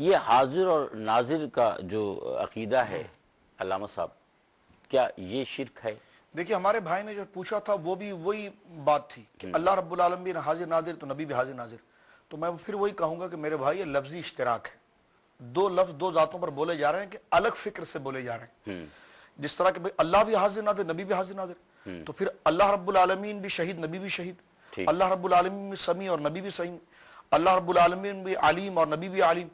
یہ حاضر اور ناظر کا جو عقیدہ ہے علامہ صاحب، کیا یہ شرک ہے؟ دیکھیے ہمارے بھائی نے جو پوچھا تھا وہ بھی وہی بات تھی کہ اللہ رب العالمین حاضر ناظر تو نبی بھی حاضر ناظر، تو میں پھر وہی کہوں گا کہ میرے بھائی یہ لفظی اشتراک ہے، دو لفظ دو ذاتوں پر بولے جا رہے ہیں کہ الگ فکر سے بولے جا رہے ہیں، جس طرح کہ اللہ بھی حاضر ناظر نبی بھی حاضر ناظر، تو پھر اللہ رب العالمین بھی شہید نبی بھی شہید، اللہ رب العالمین بھی سمیع اور نبی بھی سمیع، اللہ رب العالمین بھی علیم اور نبی بھی علیم،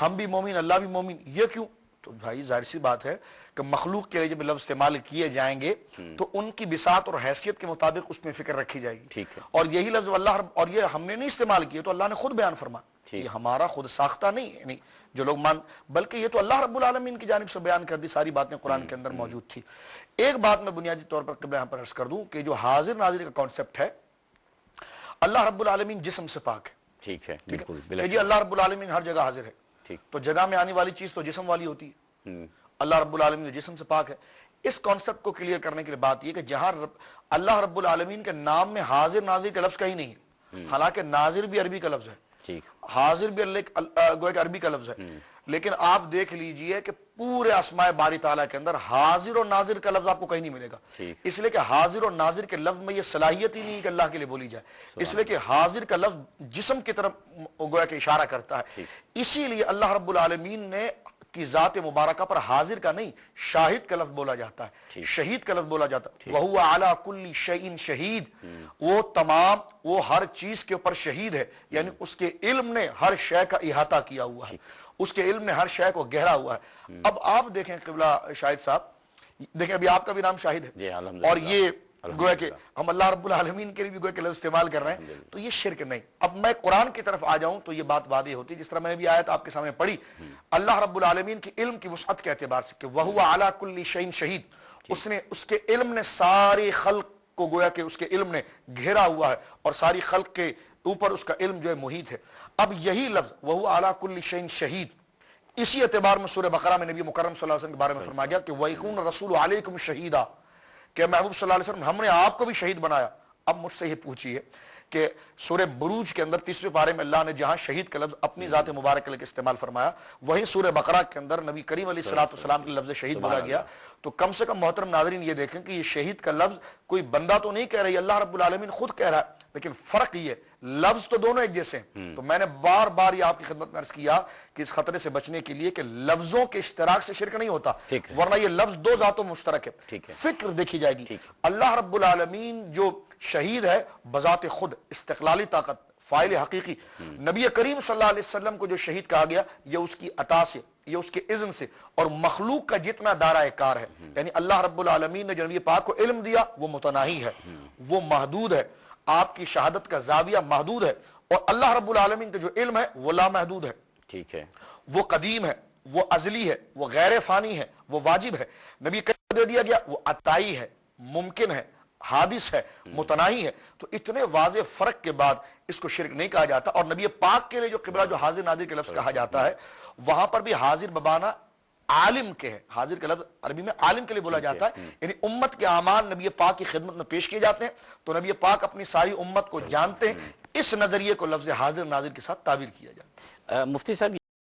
ہم بھی مومن اللہ بھی مومن، یہ کیوں؟ تو بھائی ظاہر سی بات ہے کہ مخلوق کے لیے جب لفظ استعمال کیے جائیں گے تو ان کی بساط اور حیثیت کے مطابق اس میں فکر رکھی جائے گی، اور یہی لفظ اللہ رب، اور یہ ہم نے نہیں استعمال کیے، تو اللہ نے خود بیان فرما، یہ ہمارا خود ساختہ نہیں ہے، نہیں جو لوگ بلکہ یہ تو اللہ رب العالمین کی جانب سے بیان کر دی، ساری باتیں قرآن کے اندر موجود تھی۔ ایک بات میں بنیادی طور پر قبلہ یہاں پر عرض کر دوں کہ جو حاضر ناظر کا کانسیپٹ ہے، اللہ رب العالمین جسم سے پاک ہے، ٹھیک ہے، بالکل کہ جی اللہ رب العالمین ہر جگہ حاضر ہے، تو جگہ میں آنے والی چیز تو جسم والی ہوتی ہے، اللہ رب العالمین جسم سے پاک ہے۔ اس کانسیپٹ کو کلیئر کرنے کے لیے بات یہ کہ جہاں اللہ رب العالمین کے نام میں حاضر ناظر کا لفظ کہیں نہیں ہے، حالانکہ ناظر بھی عربی کا لفظ ہے، حاضر بھی گویا کہ عربی کا لفظ ہے، لیکن آپ دیکھ لیجئے کہ پورے اسماء باری تعالیٰ کے اندر حاضر اور ناظر کا لفظ آپ کو کہیں نہیں ملے گا، اس لیے کہ حاضر اور ناظر کے لفظ میں یہ صلاحیت ہی نہیں کہ اللہ کے لیے بولی جائے، اس لیے کہ حاضر کا لفظ جسم کی طرف گویا کہ اشارہ کرتا ہے، اسی لیے اللہ رب العالمین نے کی ذات مبارکہ پر حاضر کا نہیں شاہد کا لفظ بولا جاتا ہے، شہید کا لفظ بولا جاتا ہے، وَهُوَ عَلَى كُلِّ شَيْءٍ شَهِيدٌ، وہ تمام وہ ہر چیز کے اوپر شہید ہے، یعنی اس کے علم نے ہر شے کا احاطہ کیا ہوا ہے، اس کے علم نے ہر شے کو گہرا ہوا ہے۔ اب آپ دیکھیں قبلہ شاہد صاحب، دیکھیں ابھی آپ کا بھی نام شاہد ہے، اور یہ گویا کہ ہم اللہ رب العالمین کے لیے بھی گویا کہ لفظ استعمال کر رہے ہیں، تو یہ شرک نہیں۔ اب میں قرآن کی طرف آ جاؤں تو یہ بات واضح ہوتی ہے، جس طرح میں نے بھی آیت آپ کے سامنے پڑھی، اللہ رب العالمین کی علم کی وسعت کے اعتبار سے کہ وَهُوَ عَلَى كُلِّ شَيْءٍ شَهِيدٌ، اس کے علم نے ساری خلق کو گویا کہ اس کے علم نے گھیرا ہوا ہے، اور ساری خلق کے اوپر اس کا علم جو ہے محیط ہے۔ اب یہی لفظ وَهُوَ عَلَى كُلِّ شَيْءٍ شَهِيدٌ، اسی اعتبار میں سورہ بقرہ میں نبی مکرم صلی اللہ علیہ وسلم کے بارے میں فرمایا گیا کہ وَيَكُونَ الرَّسُولُ عَلَيْكُمْ شَهِيدًا، کہ محبوب صلی اللہ علیہ وسلم ہم نے آپ کو بھی شہید بنایا۔ اب مجھ سے یہ پوچھئے کہ سورہ بروج کے اندر 30ویں پارے میں اللہ نے جہاں شہید کا لفظ اپنی ذات مبارک کے استعمال فرمایا، وہیں سورہ بقرہ کے اندر نبی کریم علیہ السلام کے لفظ شہید بولا گیا، تو کم سے کم محترم ناظرین یہ دیکھیں کہ یہ شہید کا لفظ کوئی بندہ تو نہیں کہہ رہی، اللہ رب العالمین خود کہہ رہا ہے، لیکن فرق یہ لفظ تو دونوں ایک جیسے ہیں۔ تو میں نے بار بار یہ آپ کی خدمت میں عرض کیا کہ اس خطرے سے بچنے کے لیے کہ لفظوں کے اشتراک سے شرک نہیں ہوتا، ورنہ یہ لفظ دو ذاتوں مشترک ہے، فکر دیکھی جائے گی۔ اللہ رب العالمین جو شہید ہے بذات خود استقلالی طاقت فاعل حقیقی، نبی کریم صلی اللہ علیہ وسلم کو جو شہید کہا گیا یہ اس کی عطا سے، یہ اس کے اذن سے، اور مخلوق کا جتنا دائرہ کار ہے، یعنی اللہ رب العالمین نے جو نبی پاک کو علم دیا وہ متناہی ہے، وہ محدود ہے، آپ کی شہادت کا زاویہ محدود ہے، اور اللہ رب العالمین کا جو علم ہے وہ لامحدود ہے، ٹھیک ہے، وہ قدیم ہے، وہ ازلی ہے، وہ غیر فانی ہے، وہ واجب ہے، نبی کریم کو دے دیا گیا وہ عطائی ہے، ممکن ہے، حادث ہے، متناہی ہے۔ تو اتنے واضح فرق کے بعد اس کو شرک نہیں کہا جاتا، اور نبی پاک کے لیے جو قبلہ جو حاضر ناظر کے لفظ کہا جاتا ہے وہاں پر بھی حاضر بمعنی عالم کے ہے، حاضر کا لفظ عربی میں عالم کے لیے بولا جاتا ہے، یعنی امت کے اعمال نبی پاک کی خدمت میں پیش کیے جاتے ہیں، تو نبی پاک اپنی ساری امت کو جانتے ہیں، اس نظریے کو لفظ حاضر ناظر کے ساتھ تعبیر کیا جاتا ہے۔ مفتی صاحب